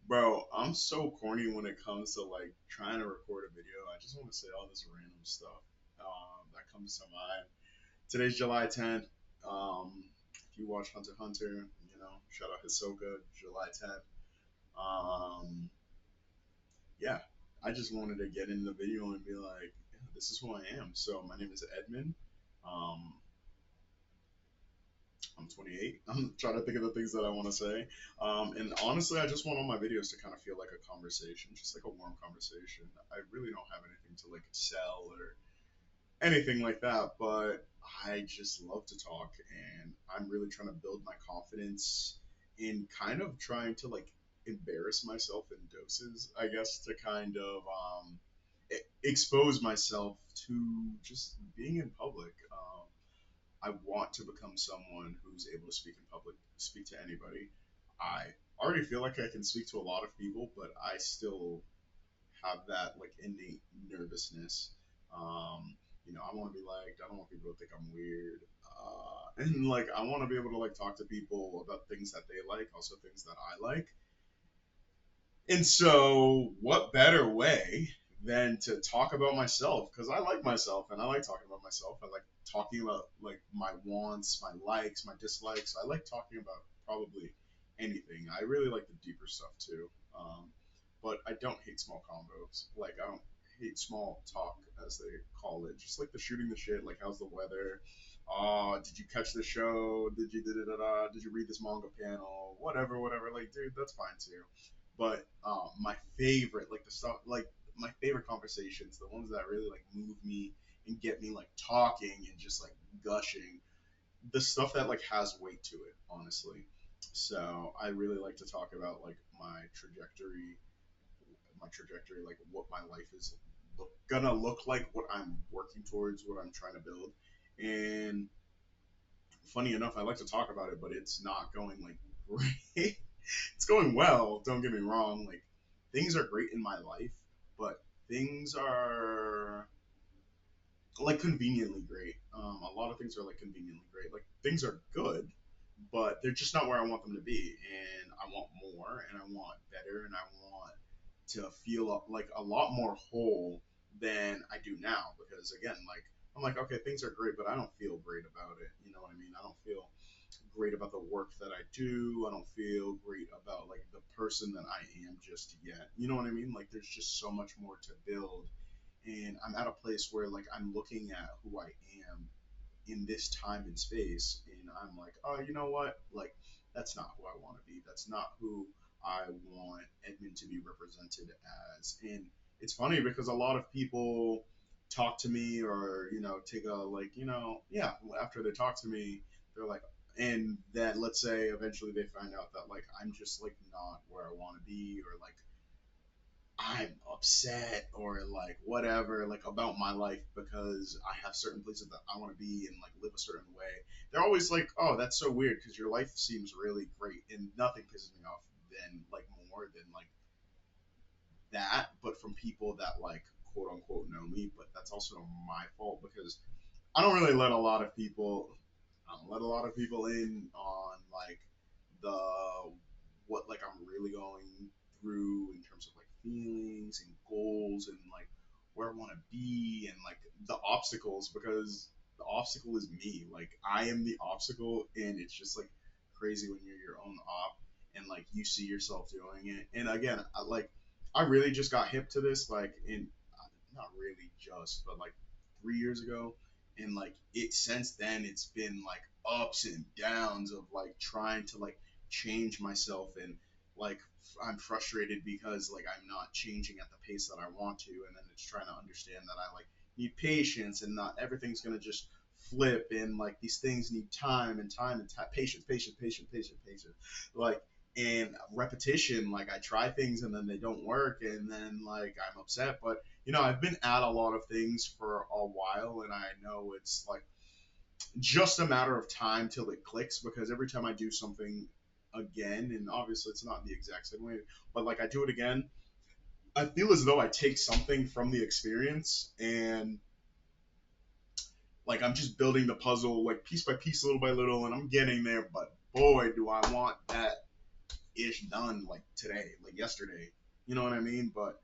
Bro, I'm so corny when it comes to like trying to record a video. I just want to say all this random stuff that comes to mind. Today's July 10th. If you watch Hunter x Hunter, shout out Hisoka, July 10th. Um, yeah, I just wanted to get in the video and be like, yeah, this is who I am. So my name is Edmund. Um, I'm 28. I'm trying to think of the things that I want to say. And honestly, I just want all my videos to kind of feel like a conversation, just like a warm conversation. I really don't have anything to like sell or anything like that, but I just love to talk and I'm really trying to build my confidence in kind of trying to like embarrass myself in doses, I guess, to kind of expose myself to just being in public. I want to become someone who's able to speak in public, speak to anybody. I already feel like I can speak to a lot of people, but I still have that like innate nervousness. I want to be liked. I don't want people to think I'm weird. And like, I want to be able to like talk to people about things that they like, also things that I like. And so, what better way than to talk about myself? Because I like myself and I like talking about myself. I like talking about like my wants, my likes, my dislikes. I like talking about probably anything. I really like the deeper stuff too. But I don't hate small combos. Like I don't hate small talk as they call it. Just like the shooting the shit. Like how's the weather? Did you catch the show? Did you da da da? Did you read this manga panel? Whatever, whatever. Like, dude, that's fine too. But my favorite, like the stuff, like my favorite conversations, the ones that really like move me and get me like talking and just like gushing, the stuff that like has weight to it, honestly. So I really like to talk about like my trajectory, like what my life is gonna look like, what I'm working towards, what I'm trying to build. And funny enough, I like to talk about it, but it's not going like great. It's going well. Don't get me wrong. Like things are great in my life, but things are like conveniently great. A lot of things are like conveniently great. Like things are good, but they're just not where I want them to be. And I want more, and I want better, and I want to feel like a lot more whole than I do now. Because again, like I'm like, okay, things are great, but I don't feel great about it. You know what I mean? I don't feel great about the work that I do. I don't feel great about like the person that I am just yet. You know what I mean? Like there's just so much more to build. And I'm at a place where like I'm looking at who I am in this time and space and I'm like, oh, you know what? Like that's not who I want to be. That's not who I want Edmund to be represented as. And it's funny because a lot of people talk to me or, take a like, yeah, after they talk to me, they're like, and then let's say eventually they find out that like I'm just like not where I want to be or like I'm upset or like whatever like about my life because I have certain places that I want to be and like live a certain way. They're always like, "Oh, that's so weird because your life seems really great and nothing pisses me off than like more than like that, but from people that like quote unquote know me, but that's also my fault because I don't really let a lot of people I don't let a lot of people in on like the what like I'm really going through in terms of like feelings and goals and like where I want to be and like the obstacles because the obstacle is me. Like I am the obstacle and it's just like crazy when you're your own op and like you see yourself doing it. And again, I really just got hip to this like in not really just but like 3 years ago and like it since then it's been like ups and downs of like trying to like change myself and like I'm frustrated because like I'm not changing at the pace that I want to and then it's trying to understand that I like need patience and not everything's gonna just flip and like these things need time and patience like and repetition like I try things and then they don't work and then like I'm upset but I've been at a lot of things for a while and I know it's like just a matter of time till it clicks because every time I do something again, and obviously it's not the exact same way, but like I do it again, I feel as though I take something from the experience and like I'm just building the puzzle like piece by piece, little by little, and I'm getting there. But boy, do I want that ish done like today, like yesterday. You know what I mean? But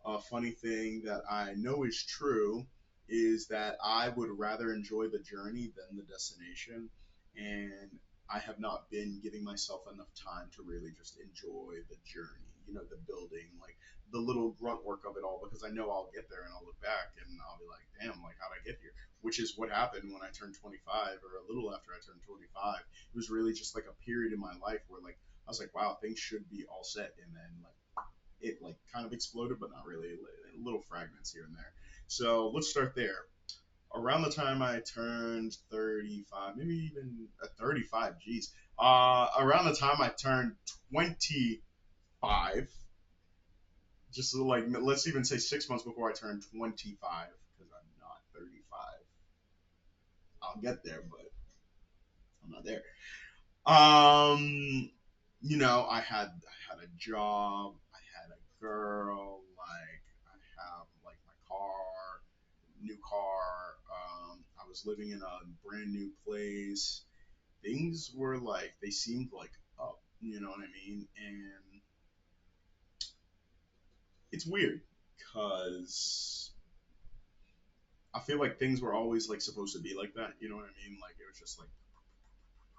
a funny thing that I know is true is that I would rather enjoy the journey than the destination. And I have not been giving myself enough time to really just enjoy the journey, the building, like the little grunt work of it all, because I know I'll get there and I'll look back and I'll be like, damn, like, how'd I get here? Which is what happened when I turned 25, or a little after I turned 25. It was really just like a period in my life where, like, I was like, wow, things should be all set. And then, like, it like kind of exploded, but not really. Little fragments here and there. So let's start there. Around the time I turned 35, maybe even 35, geez. Around the time I turned 25, just like let's even say 6 months before I turned 25, because I'm not 35. I'll get there, but I'm not there. Um, I had a job, I had a girl, like I have like my car, new car. I was living in a brand new place. Things were like they seemed like up, you know what I mean? And it's weird because I feel like things were always like supposed to be like that, you know what I mean? Like it was just like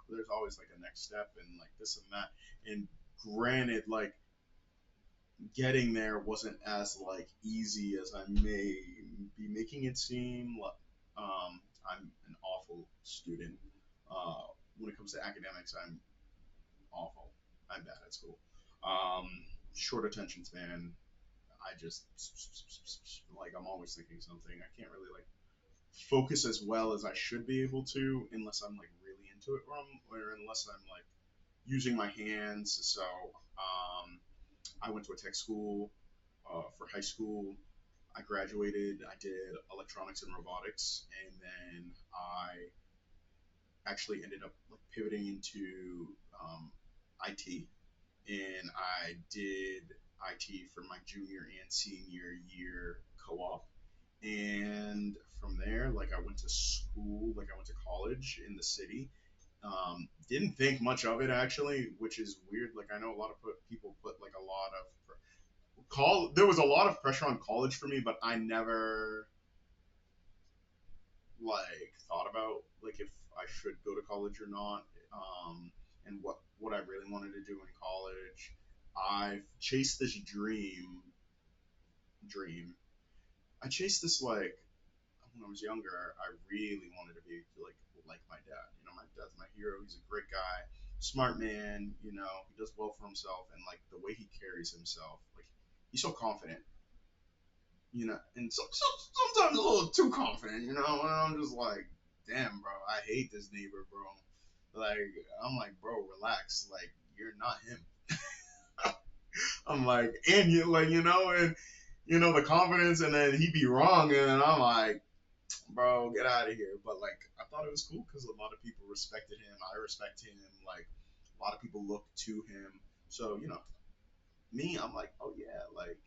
there's always like a next step and like this and that. And granted, like getting there wasn't as like easy as I may be making it seem. Like, I'm an awful student. When it comes to academics, I'm awful. I'm bad at school. Um, Short attention span. I just like I'm always thinking something. I can't really like focus as well as I should be able to unless I'm like really into it, or unless I'm like using my hands. So I went to a tech school for high school. I graduated. I did electronics and robotics, and then I actually ended up like pivoting into IT, and I did IT for my junior and senior year co-op. And from there, like I went to school, like I went to college in the city. Didn't think much of it actually, which is weird. Like I know a lot of people put like a lot of there was a lot of pressure on college for me, but I never like thought about like if I should go to college or not, and what I really wanted to do in college. I chased this dream. I chased this like when I was younger. I really wanted to be like my dad. My dad's my hero. He's a great guy, smart man. He does well for himself, and like the way he carries himself, like he's so confident. And sometimes a little too confident, and I'm just like, damn, bro, I hate this neighbor, bro. Like, I'm like, bro, relax. Like, you're not him. I'm like, and you, like, and, the confidence, and then he be wrong, and I'm like, bro, get out of here. But, like, I thought it was cool because a lot of people respected him. I respect him. Like, a lot of people look to him. So, me, I'm like, oh yeah, like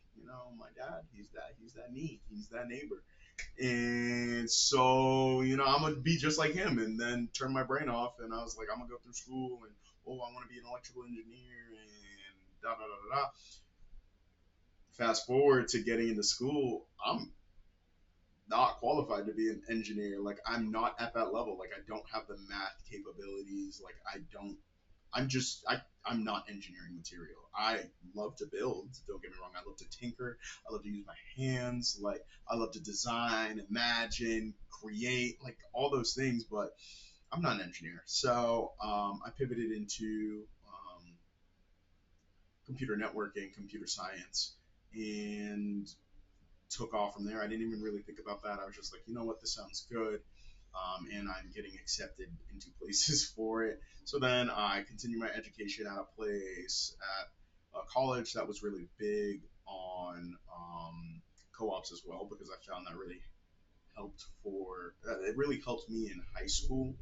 my dad, he's that me, he's that neighbor, and so I'm gonna be just like him, and then turn my brain off, and I was like, I'm gonna go through school, and oh, I want to be an electrical engineer, and da da da da. Fast forward to getting into school, I'm not qualified to be an engineer. Like I'm not at that level. Like I don't have the math capabilities. Like I'm not engineering material. I love to build. Don't get me wrong. I love to tinker. I love to use my hands. Like I love to design, imagine, create, like all those things. But I'm not an engineer. So I pivoted into computer networking, computer science, and took off from there. I didn't even really think about that. I was just like, you know what, this sounds good. And I'm getting accepted into places for it. So then I continued my education at a place at a college that was really big on co-ops as well, because I found that really it really helped me in high school.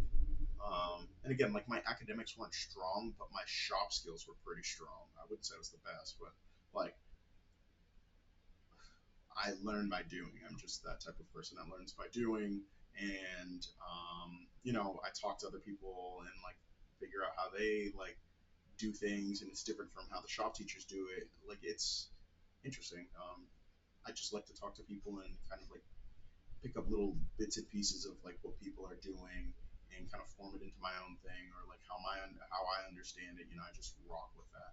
And again, like my academics weren't strong, but my shop skills were pretty strong. I wouldn't say I was the best, but like I learn by doing. I'm just that type of person that learns by doing. And I talk to other people and like figure out how they like do things, and it's different from how the shop teachers do it. Like it's interesting. I just like to talk to people and kind of like pick up little bits and pieces of like what people are doing and kind of form it into my own thing, or like how I understand it. I just rock with that.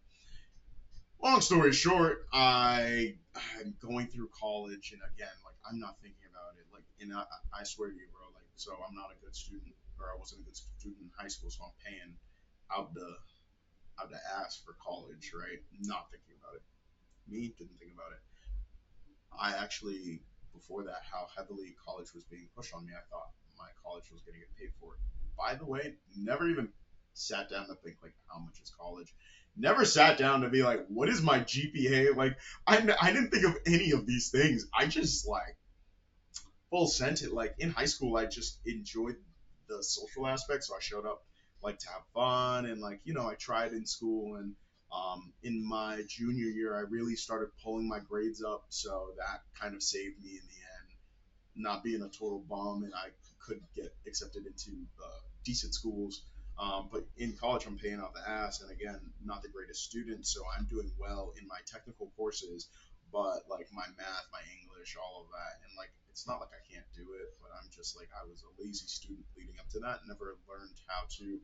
Long story short, I'm going through college, and again, like I'm not thinking about it. Like, and I swear to you, bro. Like, so I'm not a good student, or I wasn't a good student in high school, so I'm paying out the ass for college, right? Not thinking about it. Me didn't think about it. I actually, before that, how heavily college was being pushed on me, I thought my college was going to get paid for. By the way, never even sat down to think like how much is college. Never sat down to be like, what is my GPA? Like, I didn't think of any of these things. I just like full sent it. Like in high school, I just enjoyed the social aspect, so I showed up like to have fun and like I tried in school and in my junior year I really started pulling my grades up, so that kind of saved me in the end, not being a total bum, and I could get accepted into decent schools. But in college, I'm paying out the ass, and again, not the greatest student, so I'm doing well in my technical courses, but like my math, my English, all of that, and like it's not like I can't do it, but I'm just like I was a lazy student leading up to that, never learned how to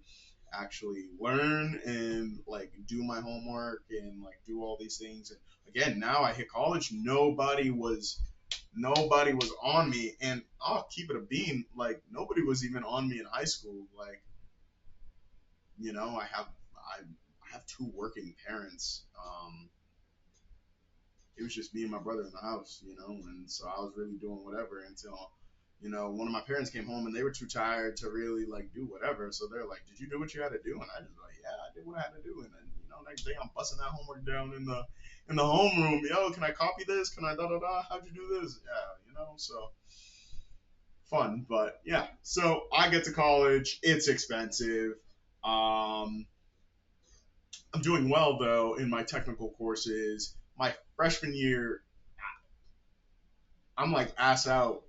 actually learn and like do my homework and like do all these things. And again, now I hit college, nobody was on me, and I'll keep it a bean. Like nobody was even on me in high school. Like I have two working parents. It was just me and my brother in the house, and so I was really doing whatever until one of my parents came home and they were too tired to really like do whatever. So they're like, "Did you do what you had to do?" And I just like, "Yeah, I did what I had to do." And then next day I'm busting that homework down in the homeroom. Yo, can I copy this? Can I da da da? How'd you do this? Yeah, so fun, but yeah. So I get to college. It's expensive. Um, I'm doing well though in my technical courses. My freshman year, I'm like ass out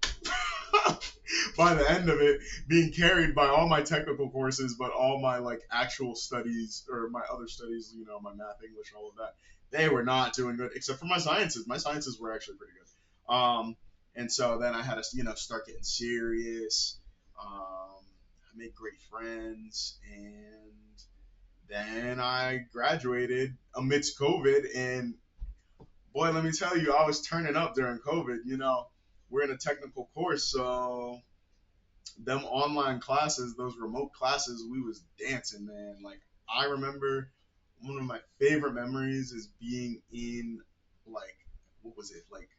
by the end of it, being carried by all my technical courses, but all my like actual studies or my other studies, my math, English, all of that, they were not doing good except for my sciences. My sciences were actually pretty good. And so then I had to, start getting serious. I made great friends, and then I graduated amidst COVID, and boy, let me tell you, I was turning up during COVID. We're in a technical course, so them online classes, those remote classes, we was dancing, man. Like I remember one of my favorite memories is being in like what was it like?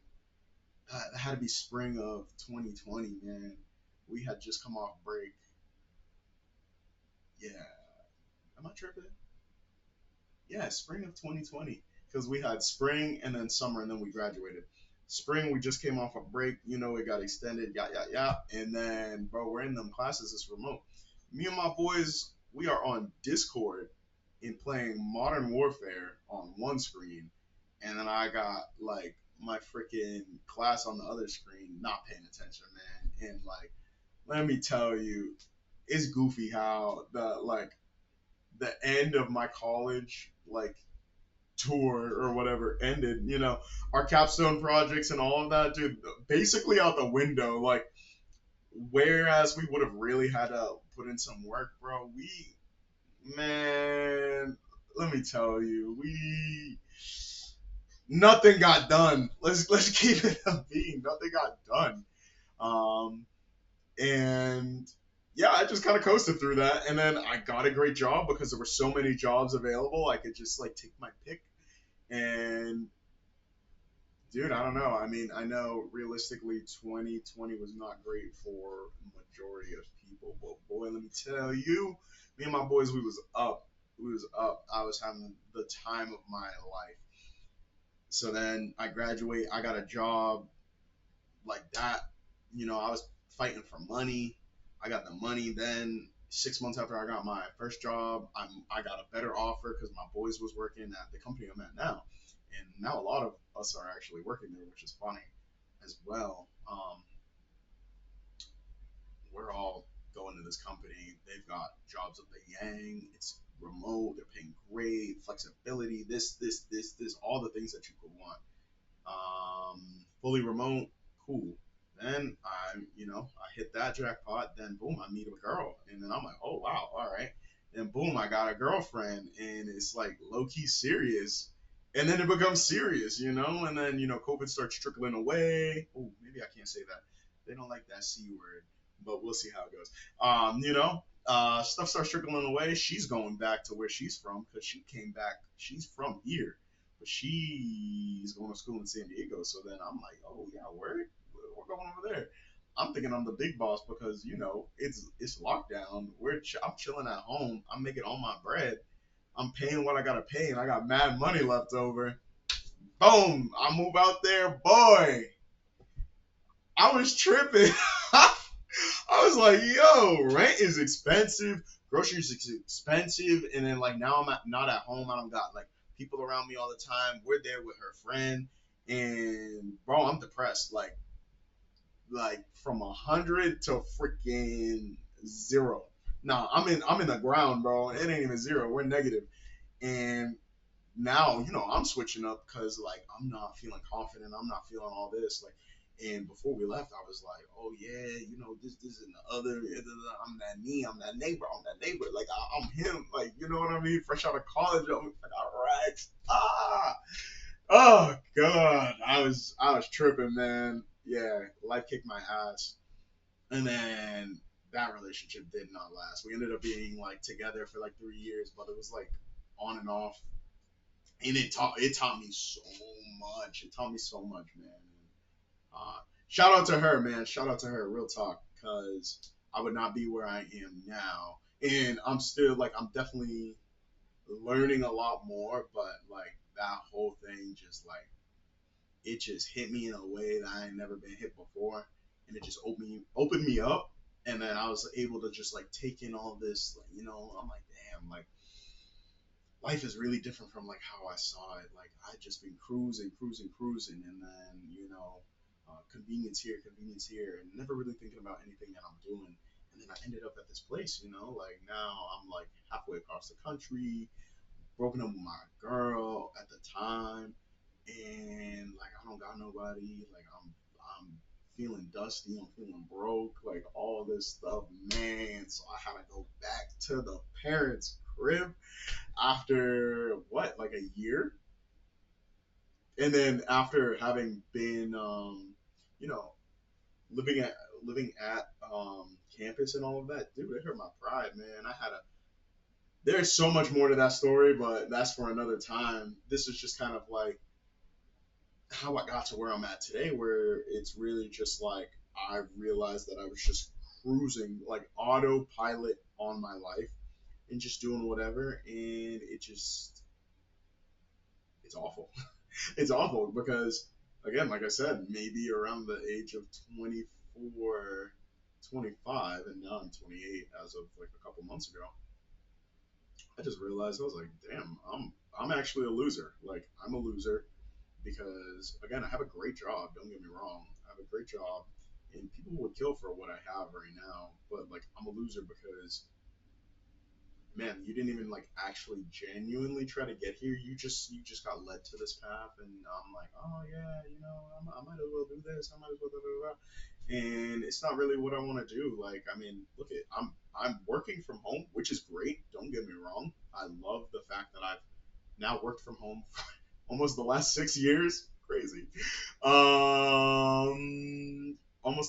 It had to be spring of 2020, man. We had just come off break. Yeah, am I tripping? Yeah, spring of 2020, because we had spring and then summer and then we graduated. Spring, we just came off a break, it got extended, yeah, yeah, yeah. And then, bro, we're in them classes, it's remote. Me and my boys, we are on Discord and playing Modern Warfare on one screen. And then I got like my freaking class on the other screen, not paying attention, man. And like, let me tell you, it's goofy how the end of my college like tour or whatever ended, our capstone projects and all of that, dude, basically out the window. Like, whereas we would have really had to put in some work, bro, man, let me tell you, nothing got done. Let's keep it a being. Nothing got done. Um, and yeah, I just kind of coasted through that, and then I got a great job because there were so many jobs available. I could just like take my pick. And dude, I don't know. I mean, I know realistically 2020 was not great for majority of people, but boy, let me tell you, me and my boys, we was up. We was up. I was having the time of my life. So then I graduate, I got a job like that. I was fighting for money. I got the money. Then 6 months after I got my first job, I got a better offer because my boys was working at the company I'm at now, and now a lot of us are actually working there, which is funny as well. We're all going to this company. They've got jobs at the Yang. It's remote, they're paying great, flexibility, this, all the things that you could want. Fully remote, cool. Then I hit that jackpot. Then boom, I meet a girl, and then I'm like, oh wow, all right. Then boom, I got a girlfriend, and it's like low key serious, and then it becomes serious. And then COVID starts trickling away. Oh, maybe I can't say that. They don't like that c-word, but we'll see how it goes. Stuff starts trickling away. She's going back to where she's from because she came back. She's from here, but she's going to school in San Diego. So then I'm like, oh yeah, where? We're going over there. I'm thinking I'm the big boss because it's lockdown. I'm chilling at home. I'm making all my bread. I'm paying what I gotta pay, and I got mad money left over. Boom! I move out there, boy. I was tripping. I was like, yo, rent is expensive, groceries is expensive, and then like now not at home. I don't got like people around me all the time. We're there with her friend, and bro, I'm depressed. Like from 100 to freaking zero. Nah, I'm in the ground, bro. It ain't even zero. We're negative, and now I'm switching up because like I'm not feeling confident. I'm not feeling all this like. And before we left, I was like, "Oh yeah, this and the other. I'm that me. I'm that neighbor. I'm that neighbor. Like I'm him. Like you know what I mean? Fresh out of college, I got racks. Oh god, I was tripping, man. Yeah, life kicked my ass, and then that relationship did not last. We ended up being like together for like 3 years, but it was like on and off, and it taught me so much. It taught me so much, man. Uh, Shout out to her, man. Shout out to her, real talk, because I would not be where I am now, and I'm definitely learning a lot more, but like that whole thing just like it just hit me in a way that I ain't never been hit before, and it just opened me up, and then I was able to just like take in all this, like I'm like, damn, like life is really different from like how I saw it. Like I just been cruising, cruising, cruising, and then convenience here, and never really thinking about anything that I'm doing. And then I ended up at this place, like now I'm like halfway across the country, broken up with my girl at the time, and like I don't got nobody. Like I'm feeling dusty. I'm feeling broke. Like all this stuff, man. So I had to go back to the parents' crib after what, like a year, and then after having been, you know, living at campus and all of that, dude, it hurt my pride, man. I had a There's so much more to that story, but that's for another time. This is just kind of like how I got to where I'm at today, where it's really just like I realized that I was just cruising, like autopilot on my life and just doing whatever, and it's awful. It's awful because, again, like I said, maybe around the age of 24, 25, and now I'm 28 as of like a couple months ago. I just realized I was like, damn, I'm actually a loser. Like I'm a loser because again, I have a great job. Don't get me wrong, I have a great job, and people would kill for what I have right now. But like, I'm a loser because man, you didn't even like actually genuinely try to get here. You just got led to this path, and I'm like, oh yeah, I might as well do this. I might as well da, da, da. And it's not really what I want to do. Like, I mean, look at I'm working from home, which is great. Don't get me wrong. I love the fact that I've now worked from home for almost the last 6 years. Crazy. Almost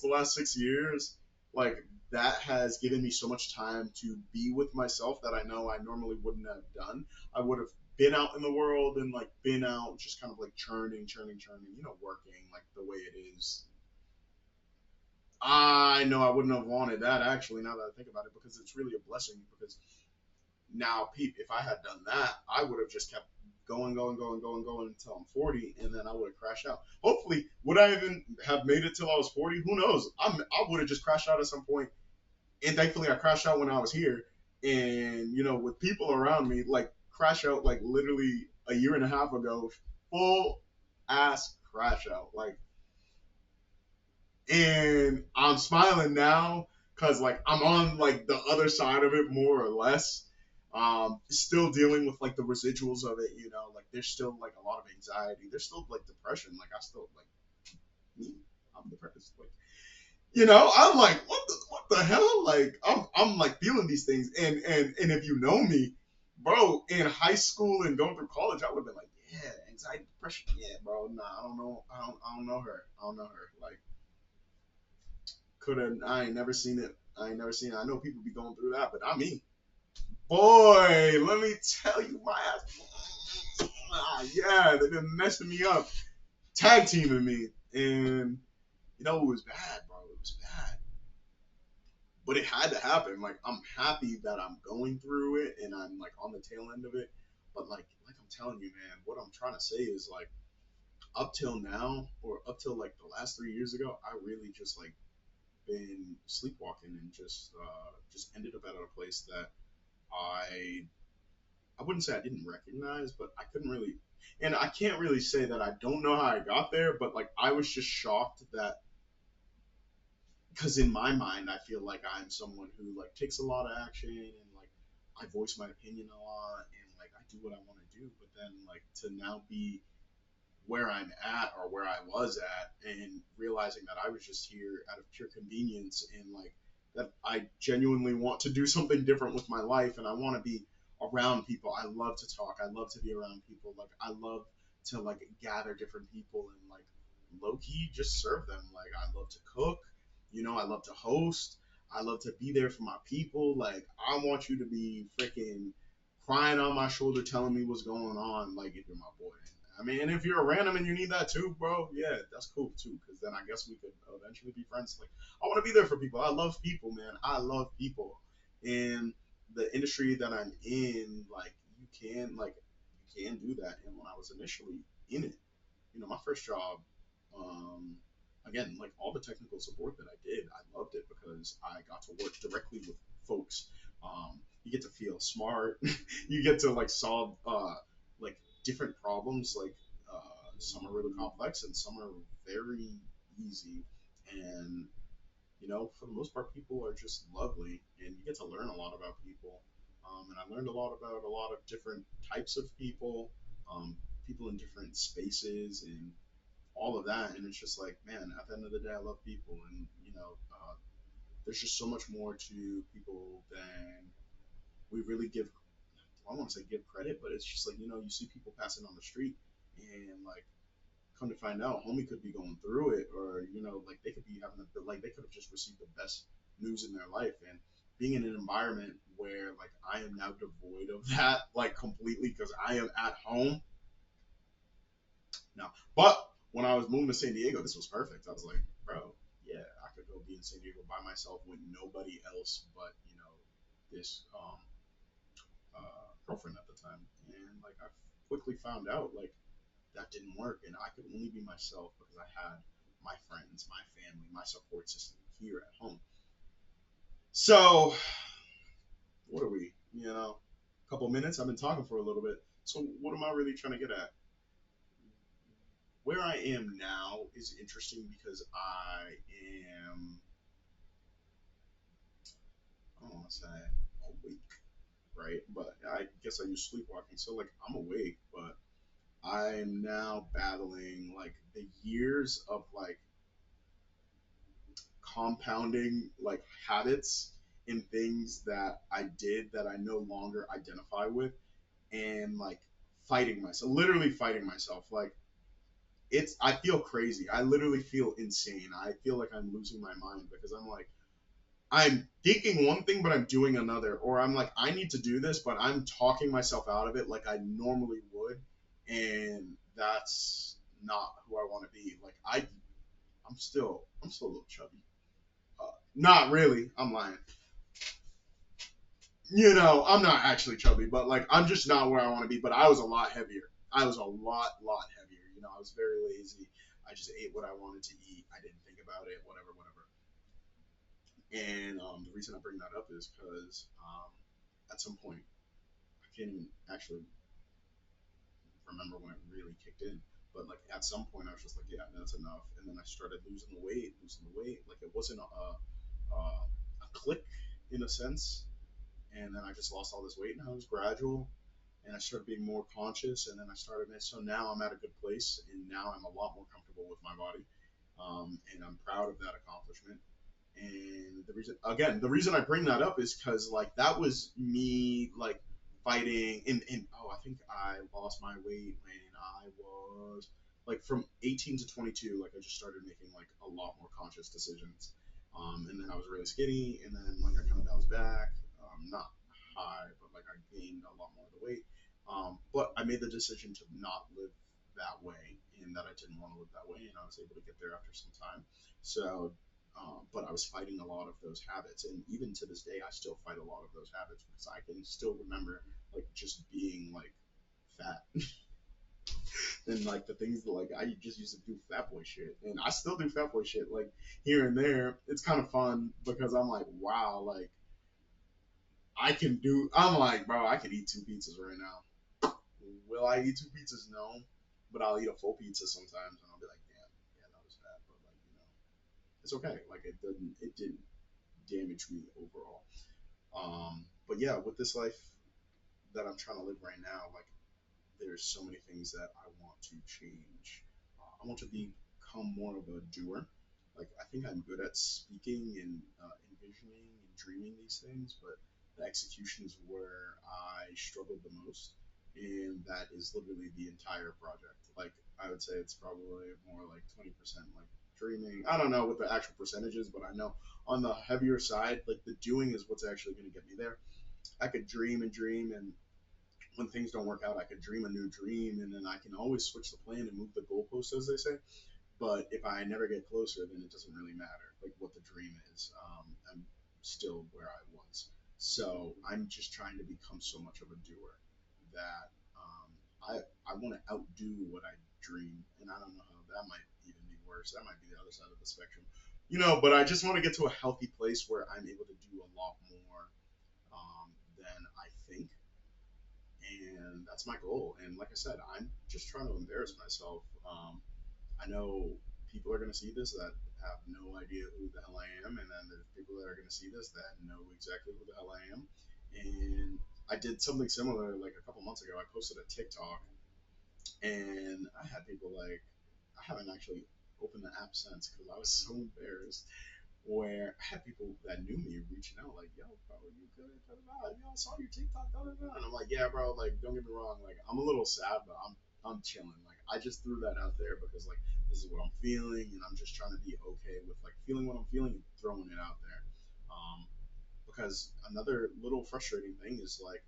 the last 6 years. Like that has given me so much time to be with myself that I know I normally wouldn't have done. I would have been out in the world and like been out just kind of like churning, churning, churning, working like the way it is. I know I wouldn't have wanted that actually now that I think about it, because it's really a blessing, because now if I had done that, I would have just kept going, going, going, going, going until I'm 40, and then I would have crashed out. Hopefully, would I even have made it till I was 40? Who knows? I would have just crashed out at some point, and thankfully I crashed out when I was here, and with people around me, like crash out like literally a year and a half ago, full ass crash out, like, and I'm smiling now because like I'm on like the other side of it more or less. Still dealing with like the residuals of it. Like there's still like a lot of anxiety. There's still like depression. Like I still like me. I'm depressed. Like I'm like, what the hell? Like I'm like feeling these things, and if you know me, bro, in high school and going through college, I would have been like, yeah, anxiety, depression, yeah, bro. Nah, I don't know, I don't know her, I don't know her. Like, couldn't, I ain't never seen it. I ain't never seen it. I know people be going through that, but not me. Boy, let me tell you, my ass. Yeah, they've been messing me up, tag teaming me, and it was bad, bro. It was bad. But it had to happen. Like I'm happy that I'm going through it and I'm like on the tail end of it. But like I'm telling you, man, what I'm trying to say is like up till now or up till like the last 3 years ago, I really just like been sleepwalking and just ended up at a place that I I wouldn't say I didn't recognize, but I couldn't really, and I can't really say that I don't know how I got there, but like I was just shocked that because in my mind I feel like I'm someone who like takes a lot of action and like I voice my opinion a lot and like I do what I want to do, but then like to now be where I'm at or where I was at and realizing that I was just here out of pure convenience and like that I genuinely want to do something different with my life and I want to be around people. I love to talk. I love to be around people. Like I love to like gather different people and like low key just serve them. Like I love to cook. I love to host. I love to be there for my people. Like I want you to be freaking crying on my shoulder telling me what's going on like if you're my boy. I mean, and if you're a random and you need that too, bro, yeah, that's cool too. Because then I guess we could eventually be friends. Like, I want to be there for people. I love people, man. I love people. And the industry that I'm in, like, you can do that. And when I was initially in it, my first job, um, again, like all the technical support that I did, I loved it because I got to work directly with folks. You get to feel smart. You get to like solve like different problems. Like some are really complex and some are very easy. And for the most part, people are just lovely, and you get to learn a lot about people. And I learned a lot about a lot of different types of people, um, people in different spaces, and all of that. And it's just like, man, at the end of the day, I love people, and there's just so much more to people than we really give. I don't want to say give credit, but it's just like you see people passing on the street, and like come to find out, homie could be going through it, or like they could be having like they could have just received the best news in their life, and being in an environment where like I am now devoid of that, like completely, because I am at home now. But when I was moving to San Diego, this was perfect. I was like, bro, yeah, I could go be in San Diego by myself with nobody else but this girlfriend at the time, and like I quickly found out like that didn't work, and I could only be myself because I had my friends, my family, my support system here at home. So what are we? A couple minutes. I've been talking for a little bit. So what am I really trying to get at? Where I am now is interesting because am I don't want to say awake, right? But I guess I use sleepwalking. So like I'm awake, but I'm now battling like the years of like compounding like habits in things that I did that I no longer identify with, and like fighting myself, literally fighting myself. Like I feel crazy. I literally feel insane. I feel like I'm losing my mind because I'm like, I'm thinking one thing, but I'm doing another. Or I'm like, I need to do this, but I'm talking myself out of it like I normally would. And that's not who I want to be. Like I'm still a little chubby. Not really. I'm lying. I'm not actually chubby, but like I'm just not where I want to be. But I was a lot heavier. I was a lot heavier. I was very lazy. I just ate what I wanted to eat. I didn't think about it. Whatever, whatever. And the reason I bring that up is because at some point I can't even actually remember when it really kicked in. But like at some point I was just like, yeah, that's enough. And then I started losing the weight. Like it wasn't a click in a sense, and then I just lost all this weight, and it was gradual, and I started being more conscious, and then I started. So now I'm at a good place, and now I'm a lot more comfortable with my body, and I'm proud of that accomplishment. And the reason I bring that up is because like that was me like fighting in I think I lost my weight when I was like from 18 to 22. Like I just started making like a lot more conscious decisions, and then I was really skinny, and then like I kind of bounced back, not high, but like I gained a lot more of the weight. But I made the decision to not live that way, and that I didn't want to live that way, and I was able to get there after some time. So but I was fighting a lot of those habits, and even to this day, I still fight a lot of those habits because I can still remember like just being like fat and like the things that like I just used to do fat boy shit, and I still do fat boy shit like here and there. It's kind of fun because I'm like, wow, like I can do. I'm like, bro, I could eat two pizzas right now. Will I eat two pizzas? No, but I'll eat a full pizza sometimes, and I'll be like, damn, yeah, that was fat, but like it's okay. Like it didn't damage me overall. But yeah, with this life that I'm trying to live right now, like there's so many things that I want to change. I want to become more of a doer. Like I think I'm good at speaking and envisioning and dreaming these things, but the execution is where I struggled the most, and that is literally the entire project. Like I would say it's probably more like 20% like dreaming. I don't know what the actual percentages, but I know on the heavier side, like the doing is what's actually going to get me there. I could dream and dream, and when things don't work out, I could dream a new dream, and then I can always switch the plan and move the goalposts, as they say. But if I never get closer, then it doesn't really matter, like what the dream is. I'm still where I was. So I'm just trying to become so much of a doer that I want to outdo what I dream, and I don't know how that might even be worse. That might be the other side of the spectrum, But I just want to get to a healthy place where I'm able to do a lot more than I think, and that's my goal. And like I said, I'm just trying to embarrass myself. I know people are going to see this that have no idea who the hell I am, and then there's people that are going to see this that know exactly who the hell I am. And I did something similar like a couple months ago. I posted a TikTok, and I had people like, I haven't actually opened the app since because I was so embarrassed. Where I had people that knew me reaching out like, "Yo, bro, you good? Da, da, da. Yo, I saw your TikTok, da, da, da." And I'm like, "Yeah, bro. Like, don't get me wrong. Like, I'm a little sad, but I'm chilling. Like, I just threw that out there because like this is what I'm feeling, and I'm just trying to be okay with like feeling what I'm feeling and throwing it out there. Because another little frustrating thing is like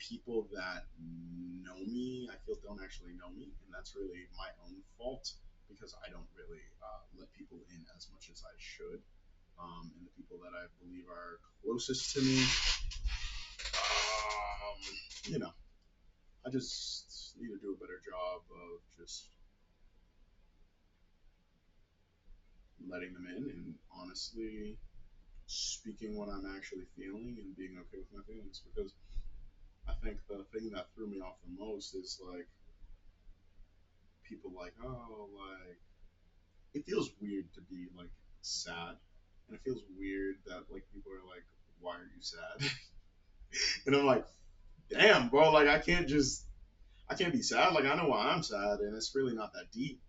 people that know me, I feel don't actually know me, and that's really my own fault because I don't really let people in as much as I should. And the people that I believe are closest to me, you know, I just need to do a better job of just letting them in and honestly speaking what I'm actually feeling and being okay with my feelings because I think the thing that threw me off the most is like people like, oh, like it feels weird to be like sad, and it feels weird that like people are like, why are you sad? And I'm like, damn, bro, like I can't be sad. Like I know why I'm sad, and it's really not that deep.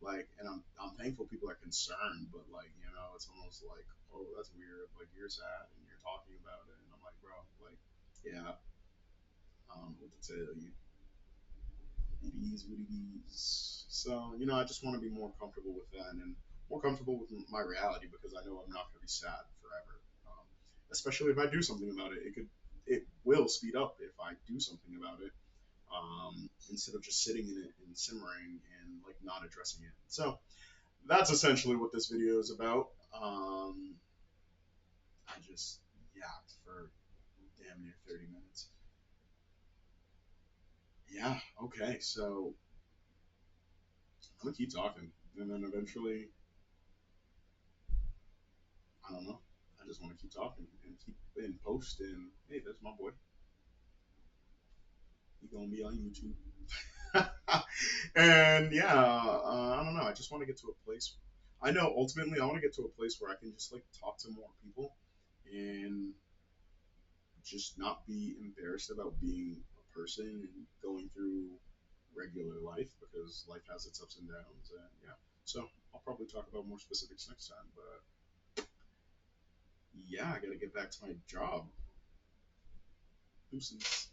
Like, and I'm thankful people are concerned, but like it's almost like, oh, that's weird. Like you're sad and you're talking about it, and I'm like, bro, like, yeah, I don't know what to tell you. It is what it is. So I just want to be more comfortable with that and more comfortable with my reality because I know I'm not going to be sad forever. Especially if I do something about it, it will speed up if I do something about it instead of just sitting in it and simmering and like not addressing it. So that's essentially what this video is about. I just yapped for damn near 30 minutes. Yeah, okay, so I'm gonna keep talking, and then eventually, I don't know. I just want to keep talking and keep in post. And hey, that's my boy. He gonna be on YouTube. And yeah, I don't know. I just want to get to a place. I know ultimately I want to get to a place where I can just like talk to more people and just not be embarrassed about being a person and going through regular life because life has its ups and downs. And yeah, so I'll probably talk about more specifics next time. But yeah, I got to get back to my job. Deuces.